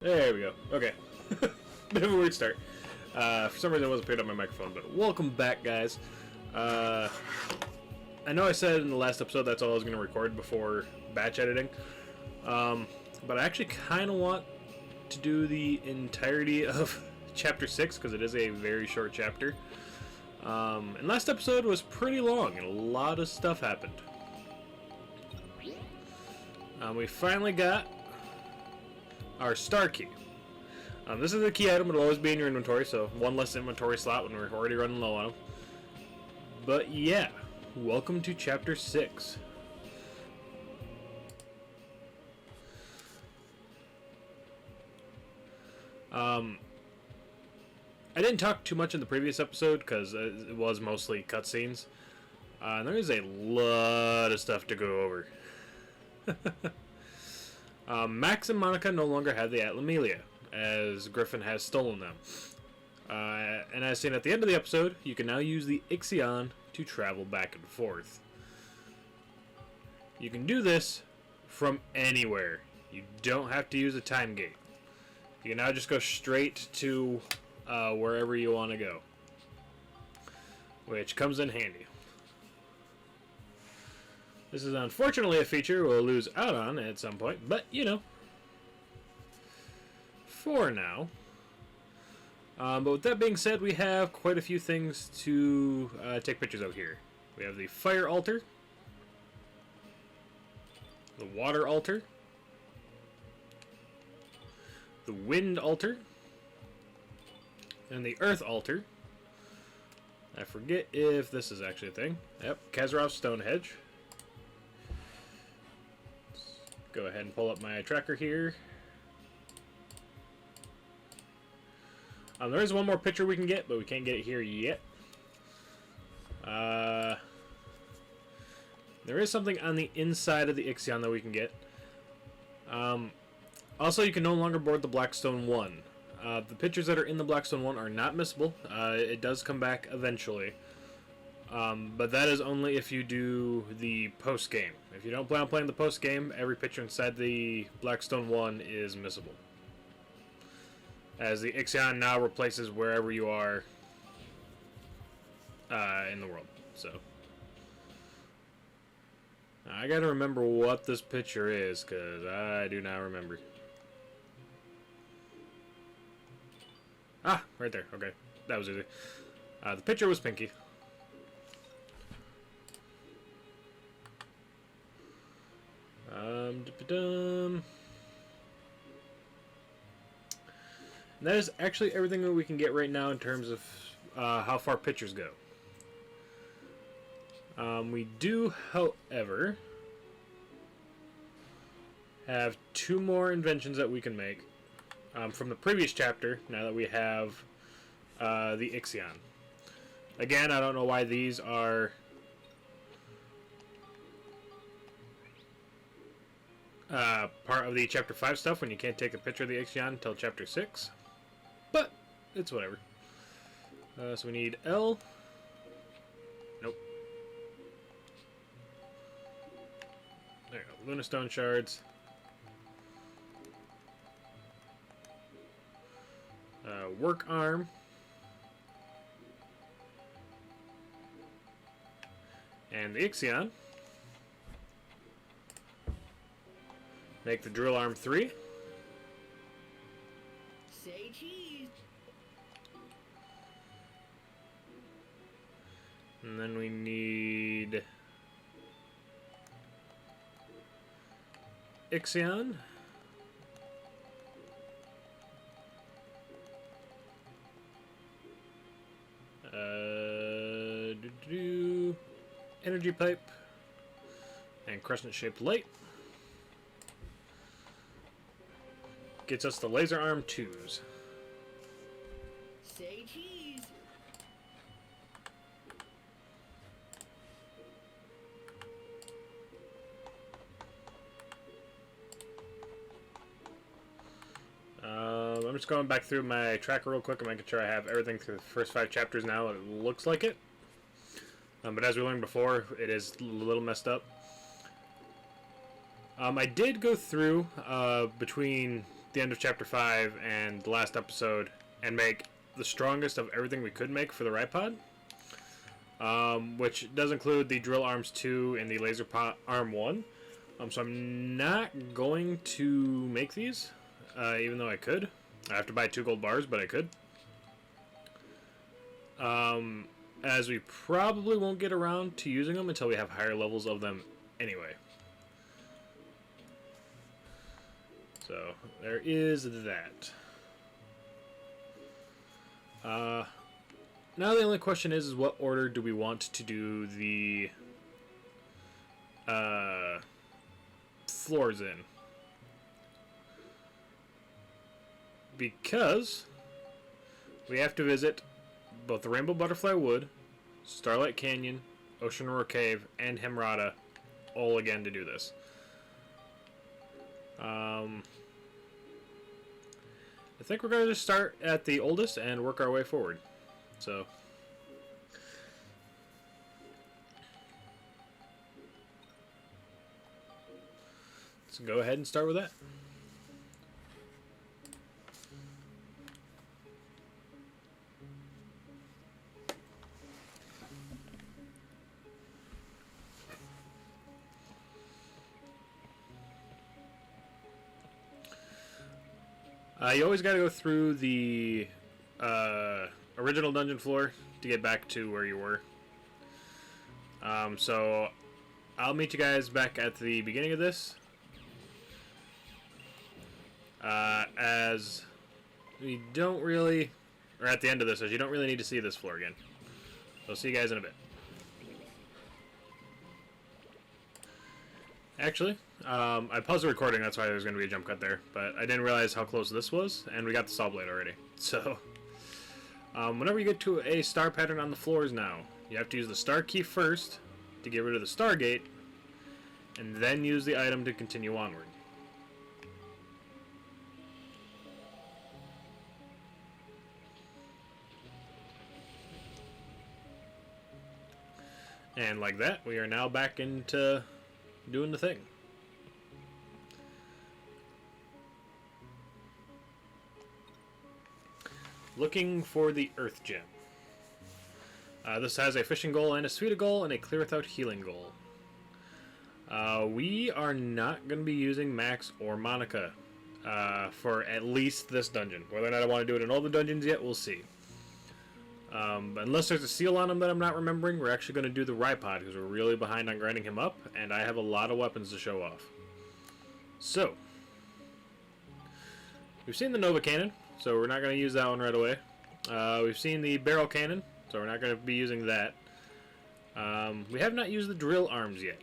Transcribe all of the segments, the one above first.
There we go. Okay. Bit of a weird start. For some reason it wasn't picked up my microphone, but welcome back, guys. I know I said in the last episode that's all I was going to record before batch editing, but I actually kind of want to do the entirety of Chapter 6, because it is a very short chapter. And last episode was pretty long, and a lot of stuff happened. We finally got our star key. This is a key item. It'll always be in your inventory, so one less inventory slot when we're already running low on them. But yeah, welcome to Chapter 6. I didn't talk too much in the previous episode because it was mostly cutscenes. And there is a lot of stuff to go over. Max and Monica no longer have the Atlamelia, as Griffin has stolen them. And as seen at the end of the episode, you can now use the Ixion to travel back and forth. You can do this from anywhere. You don't have to use a time gate. You can now just go straight to wherever you want to go, which comes in handy. This is unfortunately a feature we'll lose out on at some point, but you know, for now. But with that being said, we have quite a few things to take pictures of here. We have the fire altar, the water altar, the wind altar, and the earth altar. I forget if this is actually a thing. Yep, Kazarov's Stonehenge. Go ahead and pull up my tracker here. There is one more picture we can get, but we can't get it here yet. There is something on the inside of the Ixion that we can get. Also, you can no longer board the Blackstone 1. The pictures that are in the Blackstone 1 are not missable. It does come back eventually. But that is only if you do the post-game. If you don't plan on playing the post-game, every picture inside the Blackstone 1 is missable, as the Ixion now replaces wherever you are in the world. So I gotta remember what this picture is, because I do not remember. Ah, right there. Okay, that was easy. The picture was Pinky. And that is actually everything that we can get right now in terms of how far pictures go. We do, however, have two more inventions that we can make from the previous chapter, now that we have the Ixion. Again, I don't know why these are part of the Chapter 5 stuff when you can't take a picture of the Ixion until Chapter 6. But it's whatever. So we need L. Nope. There we go. Lunastone shards. Work arm. And the Ixion. Make the drill arm 3. Say cheese. And then we need Ixion. Energy pipe and crescent-shaped light. Gets us the laser arm 2s. Say cheese. I'm just going back through my tracker real quick and making sure I have everything through the first 5 chapters now. It looks like it. But as we learned before, it is a little messed up. I did go through between the end of Chapter 5 and the last episode and make the strongest of everything we could make for the Ripod. Which does include the Drill Arms 2 and the Laser Arm 1. So I'm not going to make these, even though I could. I have to buy 2 gold bars, but I could. As we probably won't get around to using them until we have higher levels of them anyway. So there is that. Now the only question is what order do we want to do the floors in? Because we have to visit both the Rainbow Butterfly Wood, Starlight Canyon, Ocean Roar Cave, and Hemrata all again to do this. I think we're going to just start at the oldest and work our way forward. So let's go ahead and start with that. You always got to go through the original dungeon floor to get back to where you were. So I'll meet you guys back at the beginning of this. As we don't really, or at the end of this, as you don't really need to see this floor again. So I'll see you guys in a bit. Actually, I paused the recording, that's why there was going to be a jump cut there, but I didn't realize how close this was, and we got the saw blade already. So, whenever you get to a star pattern on the floors now, you have to use the star key first to get rid of the Stargate, and then use the item to continue onward. And like that, we are now back into doing the thing. Looking for the Earth Gem. This has a fishing goal and a sweeter goal and a clear without healing goal. We are not going to be using Max or Monica for at least this dungeon. Whether or not I want to do it in all the dungeons yet, we'll see. Unless there's a seal on him that I'm not remembering, we're actually going to do the Ripod because we're really behind on grinding him up, and I have a lot of weapons to show off. So, we've seen the Nova Cannon, so we're not going to use that one right away. We've seen the Barrel Cannon, so we're not going to be using that. We have not used the Drill Arms yet.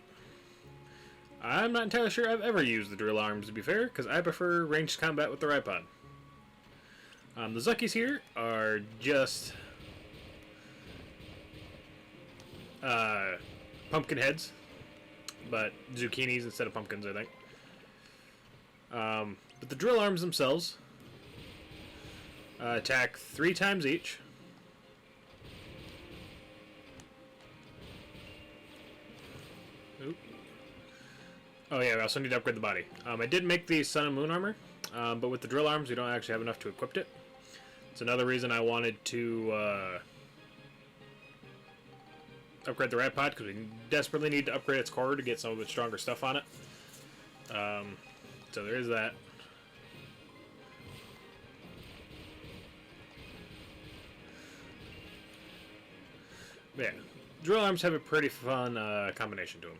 I'm not entirely sure I've ever used the Drill Arms, to be fair, because I prefer ranged combat with the Ripod. The Zuckies here are just pumpkin heads, but zucchinis instead of pumpkins, I think. But the Drill Arms themselves attack 3 times each. Oop. Oh yeah, we also need to upgrade the body. I did make the Sun and Moon armor, but with the Drill Arms we don't actually have enough to equip it. It's another reason I wanted to upgrade the Ripod, because we desperately need to upgrade its core to get some of its stronger stuff on it. So there is that. Yeah, Drill Arms have a pretty fun combination to them.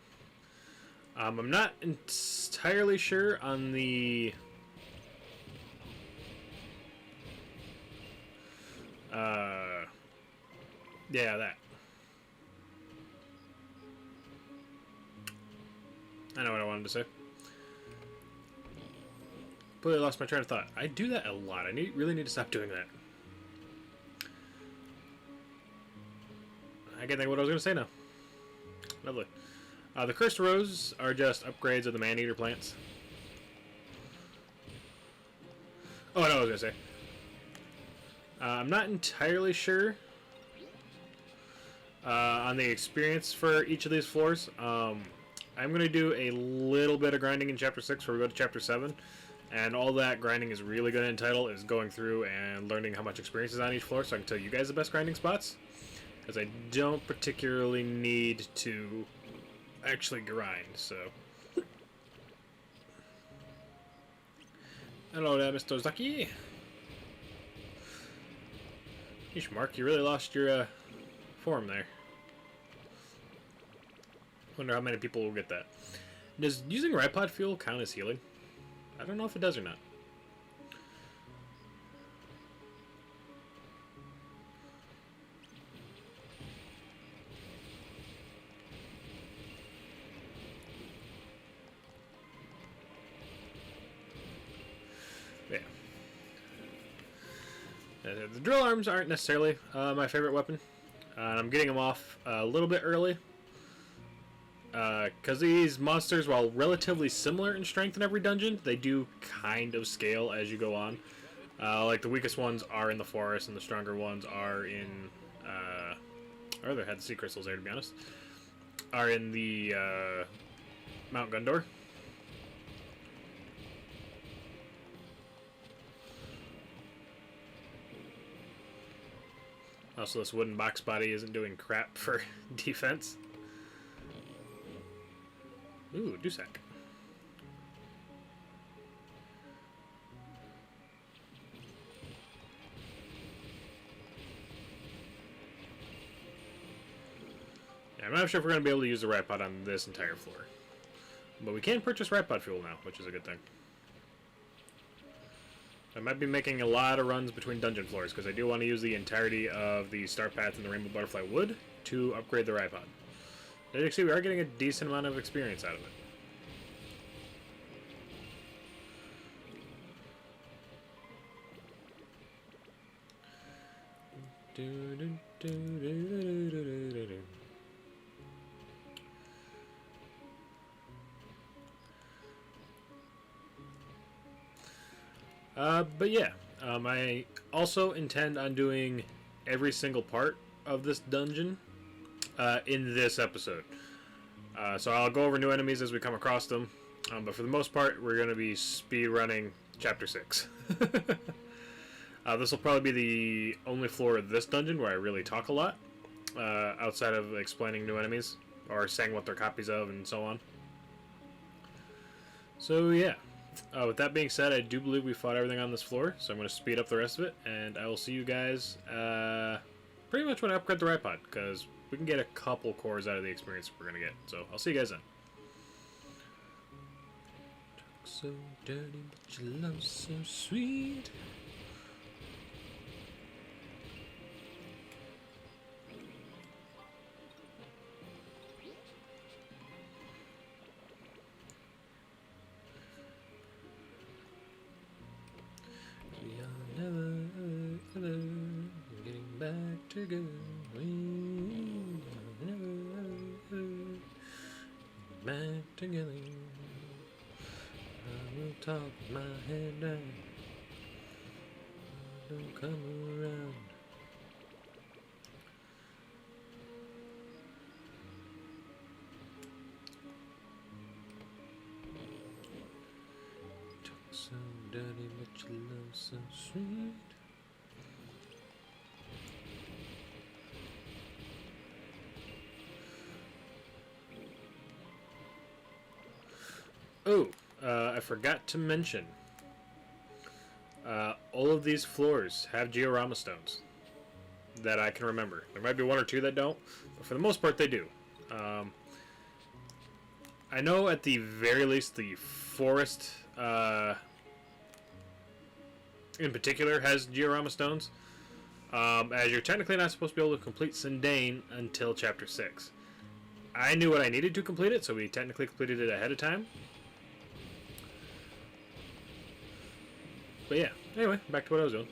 I'm not entirely sure on the yeah, that. I know what I wanted to say. Completely lost my train of thought. I do that a lot. I really need to stop doing that. I can't think of what I was going to say now. Lovely. The Cursed Rose are just upgrades of the Man-Eater plants. Oh, I know what I was going to say. I'm not entirely sure on the experience for each of these floors. I'm going to do a little bit of grinding in Chapter 6 before we go to Chapter 7. And all that grinding is really going to entitle is going through and learning how much experience is on each floor, so I can tell you guys the best grinding spots. Because I don't particularly need to actually grind, so. Hello there, Mr. Zaki. Yeesh, Mark, you really lost your form there. Wonder how many people will get that. Does using Ripod fuel count as healing? I don't know if it does or not. Yeah. The drill arms aren't necessarily my favorite weapon. And I'm getting them off a little bit early. Because these monsters, while relatively similar in strength in every dungeon, they do kind of scale as you go on. Like the weakest ones are in the forest, and the stronger ones are in... or they had sea crystals there, to be honest. Are in the Mount Gundor. Also, this wooden box body isn't doing crap for defense. Ooh, Dusak. Yeah, I'm not sure if we're going to be able to use the Ripod on this entire floor. But we can purchase Ripod fuel now, which is a good thing. I might be making a lot of runs between dungeon floors, because I do want to use the entirety of the Star Path and the Rainbow Butterfly Wood to upgrade the Ripod. As you can see, we are getting a decent amount of experience out of it. But yeah, I also intend on doing every single part of this dungeon in this episode. So I'll go over new enemies as we come across them, but for the most part, we're going to be speed running Chapter 6. This will probably be the only floor of this dungeon where I really talk a lot, outside of explaining new enemies, or saying what they're copies of, and so on. So yeah, with that being said, I do believe we fought everything on this floor, so I'm going to speed up the rest of it, and I will see you guys pretty much when I upgrade the Ripod, because we can get a couple cores out of the experience we're going to get. So I'll see you guys then. So dirty, but your love so sweet. Getting back together. Back together. I will talk my head down. Don't come around. Talk so dirty, but your love so sweet. Oh, I forgot to mention, all of these floors have Georama stones that I can remember. There might be one or two that don't, but for the most part they do. I know at the very least the forest in particular has Georama stones, as you're technically not supposed to be able to complete Sindane until Chapter 6. I knew what I needed to complete it, so we technically completed it ahead of time. But yeah, anyway, back to what I was doing.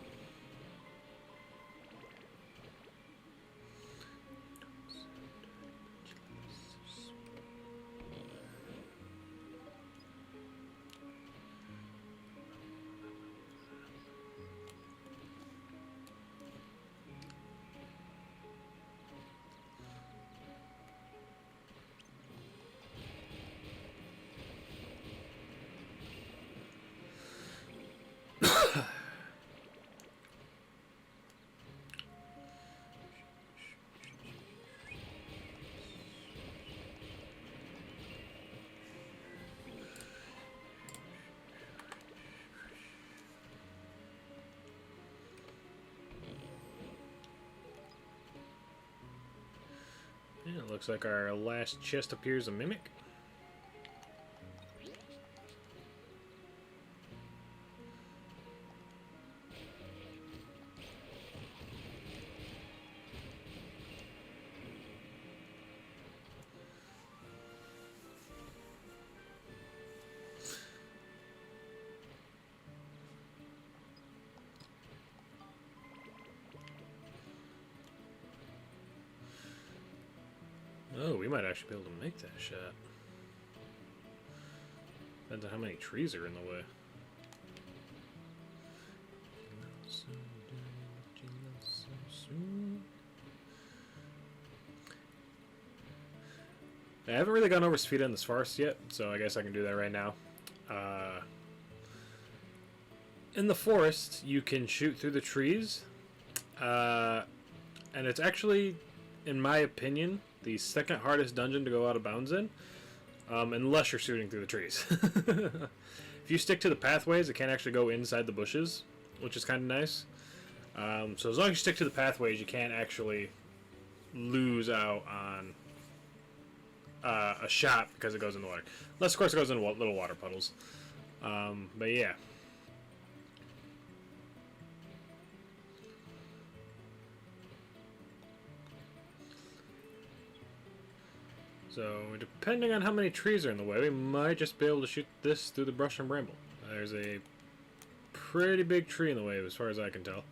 It looks like our last chest appears a mimic. Oh, we might actually be able to make that shot. Depends on how many trees are in the way. I haven't really gone over speed in this forest yet, so I guess I can do that right now. In the forest, you can shoot through the trees, and it's actually, in my opinion, the second hardest dungeon to go out of bounds in, unless you're shooting through the trees. If you stick to the pathways, it can't actually go inside the bushes, which is kind of nice. So as long as you stick to the pathways, you can't actually lose out on a shot because it goes in the water. Unless, of course, it goes in little water puddles. But yeah. So, depending on how many trees are in the way, we might just be able to shoot this through the brush and bramble. There's a pretty big tree in the way, as far as I can tell.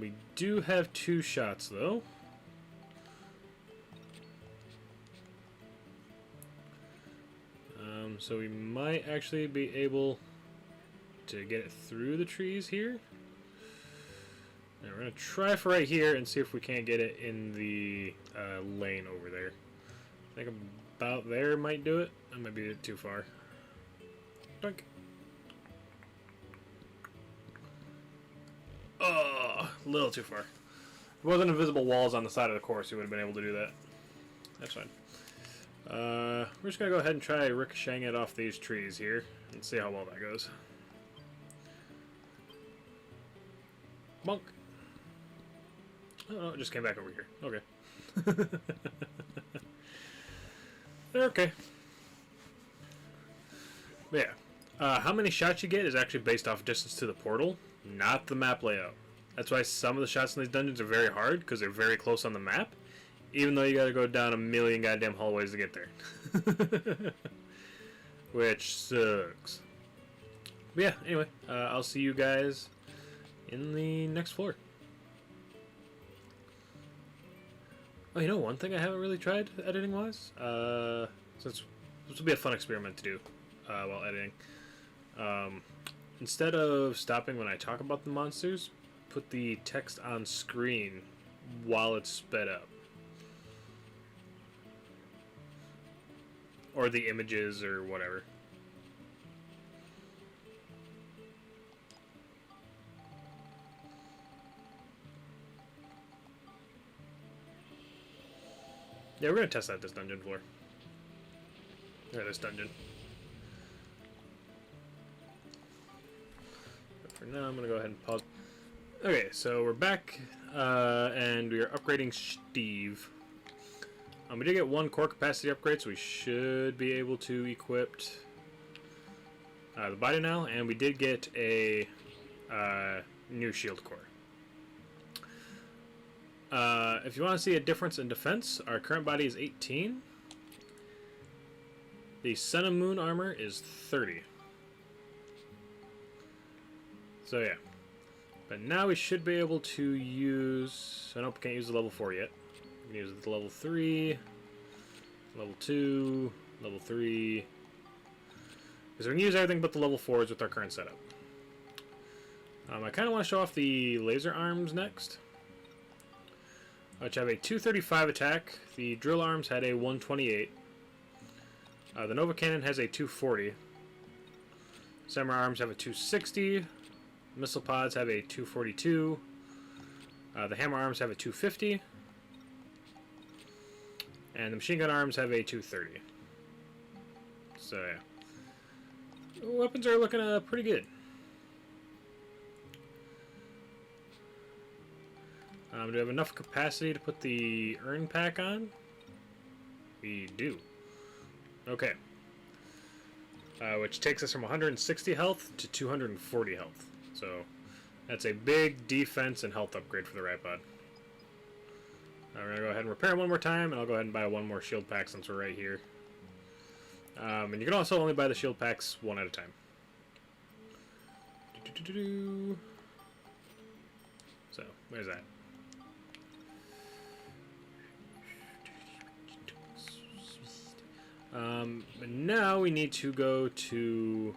We do have 2 shots, though. So we might actually be able to get it through the trees here. And we're going to try for right here and see if we can't get it in the lane over there. I think about there might do it. That might be too far. Dunk. Oh, a little too far. If it wasn't invisible walls on the side of the course, you would have been able to do that. That's fine. We're just going to go ahead and try ricocheting it off these trees here and see how well that goes. Bonk. Oh, it just came back over here. Okay. Okay. But yeah. How many shots you get is actually based off distance to the portal, not the map layout. That's why some of the shots in these dungeons are very hard, because they're very close on the map, even though you gotta go down a million goddamn hallways to get there. Which sucks. But yeah, anyway, I'll see you guys in the next floor. Oh, you know, one thing I haven't really tried editing-wise? Since this will be a fun experiment to do while editing. Instead of stopping when I talk about the monsters, put the text on screen while it's sped up. Or the images or whatever. Yeah, we're going to test out this dungeon floor. Or this dungeon. But for now, I'm going to go ahead and pause. Okay, so we're back, and we are upgrading Steve. We did get 1 core capacity upgrade, so we should be able to equip the body now, and we did get a new shield core. If you want to see a difference in defense, our current body is 18. The Sun and Moon armor is 30. So yeah. But now we should be able to use... I nope, can't use the level 4 yet. We can use the level 3, level 2, level 3. Because we can use everything but the level 4s with our current setup. I kind of want to show off the laser arms next, which have a 235 attack. The drill arms had a 128. The Nova Cannon has a 240. Samurai arms have a 260. Missile pods have a 242. The hammer arms have a 250. And the machine gun arms have a 230. So yeah. Weapons are looking pretty good. Do we have enough capacity to put the urn pack on? We do. Okay. Which takes us from 160 health to 240 health. So that's a big defense and health upgrade for the Ripod. We're going to go ahead and repair it one more time, and I'll go ahead and buy one more shield pack since we're right here. And you can also only buy the shield packs one at a time. So, there's that. But now we need to go to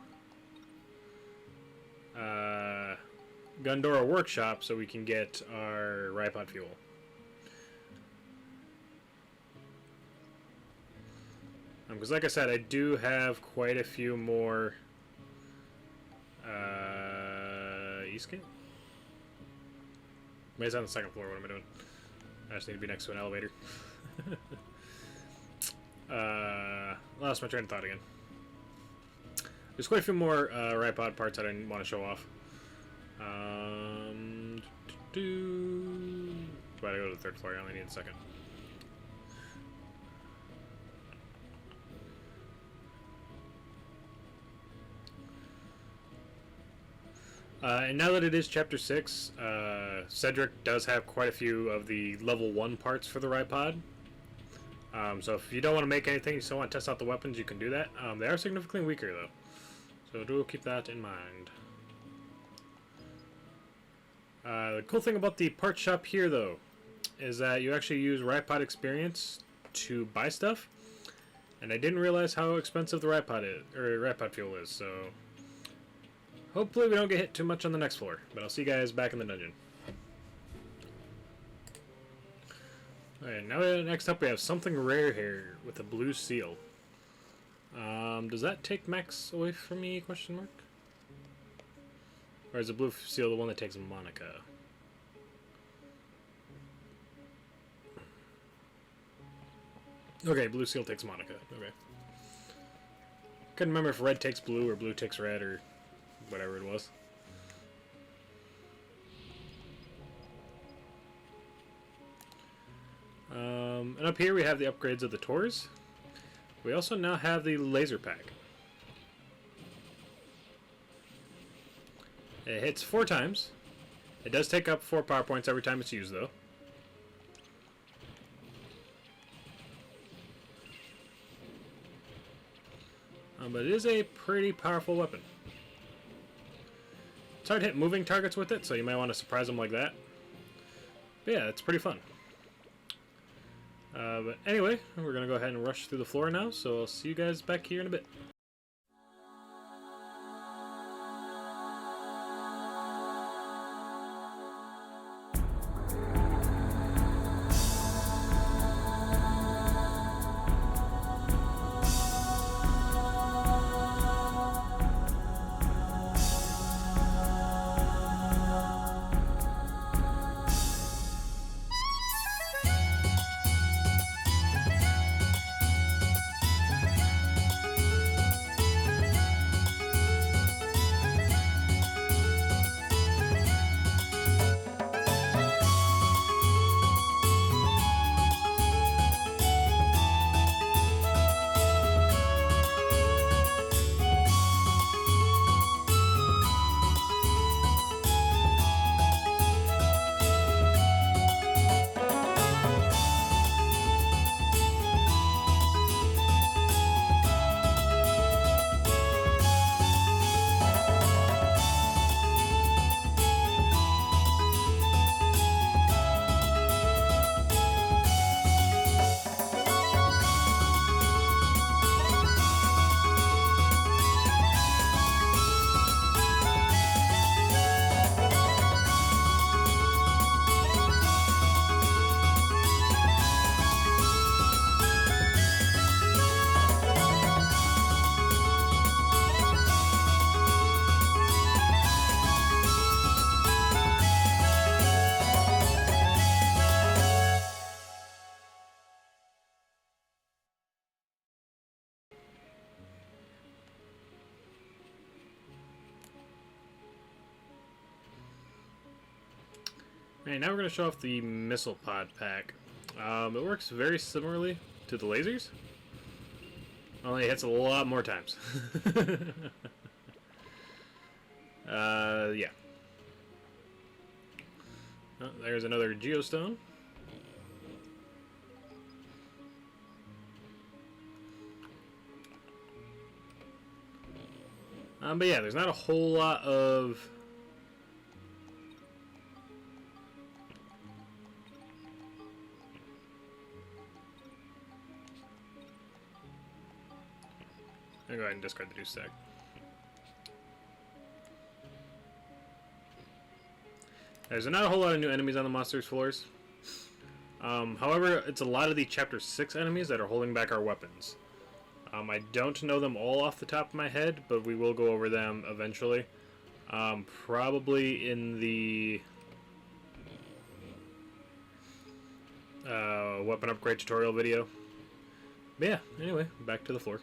Gundora Workshop so we can get our Ripod fuel. Because like I said, I do have quite a few more Eastgate? Maybe it's on the second floor. What am I doing? I just need to be next to an elevator. Lost my train of thought again. There's quite a few more Ripod parts that I want to show off. But I go to the third floor. I only need a second. And now that it is Chapter 6, Cedric does have quite a few of the level 1 parts for the Ripod. So if you don't want to make anything, you still want to test out the weapons, you can do that. They are significantly weaker, though. So do keep that in mind. The cool thing about the part shop here, though, is that you actually use Ripod experience to buy stuff. And I didn't realize how expensive the Ripod fuel is, so hopefully we don't get hit too much on the next floor. But I'll see you guys back in the dungeon. Alright, now next up we have something rare here with a blue seal. Does that take Max away from me, question mark? Or is the blue seal the one that takes Monica? Okay, blue seal takes Monica. Okay. Couldn't remember if red takes blue or blue takes red or whatever it was. And up here we have the upgrades of the Taurs. We also now have the laser pack. It hits 4 times. It does take up 4 power points every time it's used, though. But it is a pretty powerful weapon. It's hard to hit moving targets with it, so you might want to surprise them like that. But yeah, it's pretty fun. But anyway, we're going to go ahead and rush through the floor now, so I'll see you guys back here in a bit. Alright, now we're going to show off the missile pod pack. It works very similarly to the lasers. Only hits a lot more times. Yeah. Oh, there's another geostone. But yeah, there's not a whole lot of... I'll go ahead and discard the deuce stack. There's not a whole lot of new enemies on the monsters floors. However, it's a lot of the Chapter 6 enemies that are holding back our weapons. I don't know them all off the top of my head, but we will go over them eventually. Probably in the weapon upgrade tutorial video. But yeah, anyway, back to the floor.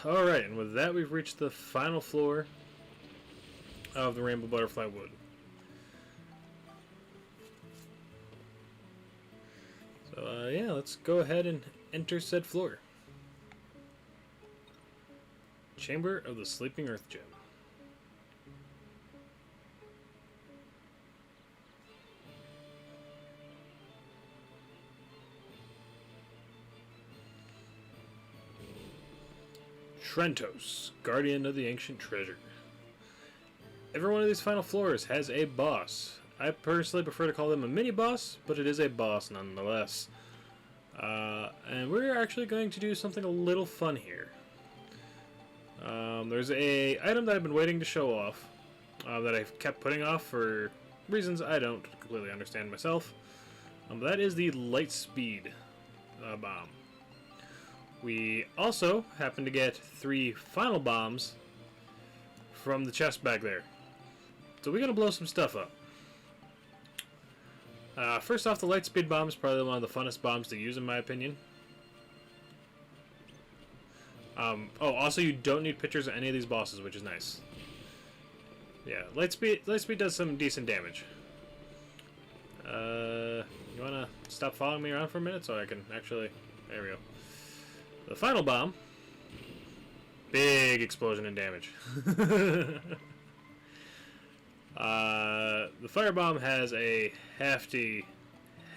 Alright, and with that we've reached the final floor of the Rainbow Butterfly Wood. So yeah, let's go ahead and enter said floor. Chamber of the Sleeping Earth Gem. Trentos, Guardian of the Ancient Treasure. Every one of these final floors has a boss. I personally prefer to call them a mini-boss, but it is a boss nonetheless. And we're actually going to do something a little fun here. There's a item that I've been waiting to show off, that I've kept putting off for reasons I don't completely understand myself. That is the light speed bomb. We also happen to get 3 final bombs from the chest bag there. So we're going to blow some stuff up. First off, the light speed bomb is probably one of the funnest bombs to use in my opinion. Oh, also you don't need pictures of any of these bosses, which is nice. Yeah, light speed does some decent damage. You want to stop following me around for a minute so I can actually... There we go. The final bomb, big explosion and damage. The firebomb has a hefty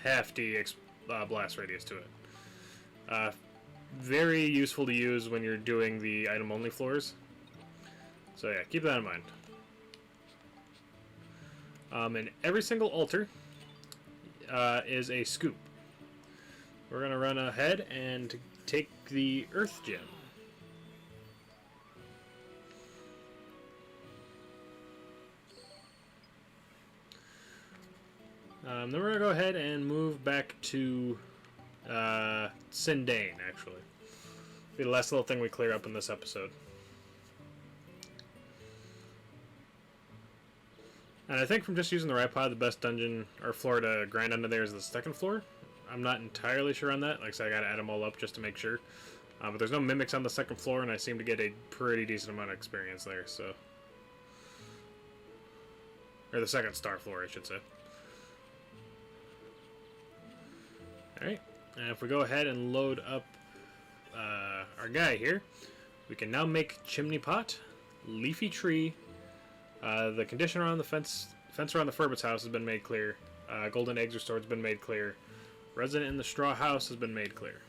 blast radius to it. Very useful to use when you're doing the item only floors. So yeah, keep that in mind. And every single altar is a scoop. We're gonna run ahead and take the Earth Gem. Then we're going to go ahead and move back to Sindane, actually. Be the last little thing we clear up in this episode. And I think from just using the right pod, the best dungeon or floor to grind under there is the second floor. I'm not entirely sure on that. Like I said, I gotta add them all up just to make sure. But there's no mimics on the second floor, and I seem to get a pretty decent amount of experience there, so... Or the second star floor, I should say. Alright, and if we go ahead and load up our guy here, we can now make Chimney Pot, Leafy Tree, the condition around the fence around the Furbit's house has been made clear, Golden Eggs Restored has been made clear, Resident in the Straw House has been made clear.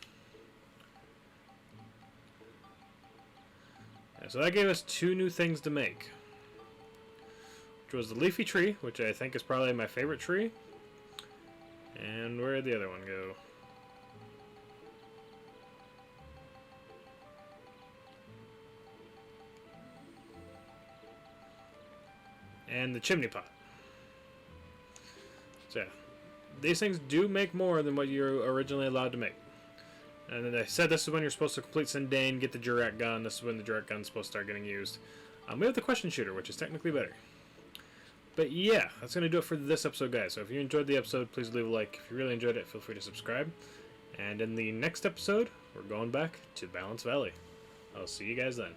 And so that gave us 2 new things to make. Which was the leafy tree, which I think is probably my favorite tree. And where did the other one go? And the chimney pot. So yeah, these things do make more than what you're originally allowed to make. And then I said this is when you're supposed to complete Sindane, get the Jurak gun. This is when the Jurak gun's supposed to start getting used. We have the question shooter, which is technically better. But yeah, that's going to do it for this episode, guys. So if you enjoyed the episode, please leave a like. If you really enjoyed it, feel free to subscribe. And in the next episode, we're going back to Balance Valley. I'll see you guys then.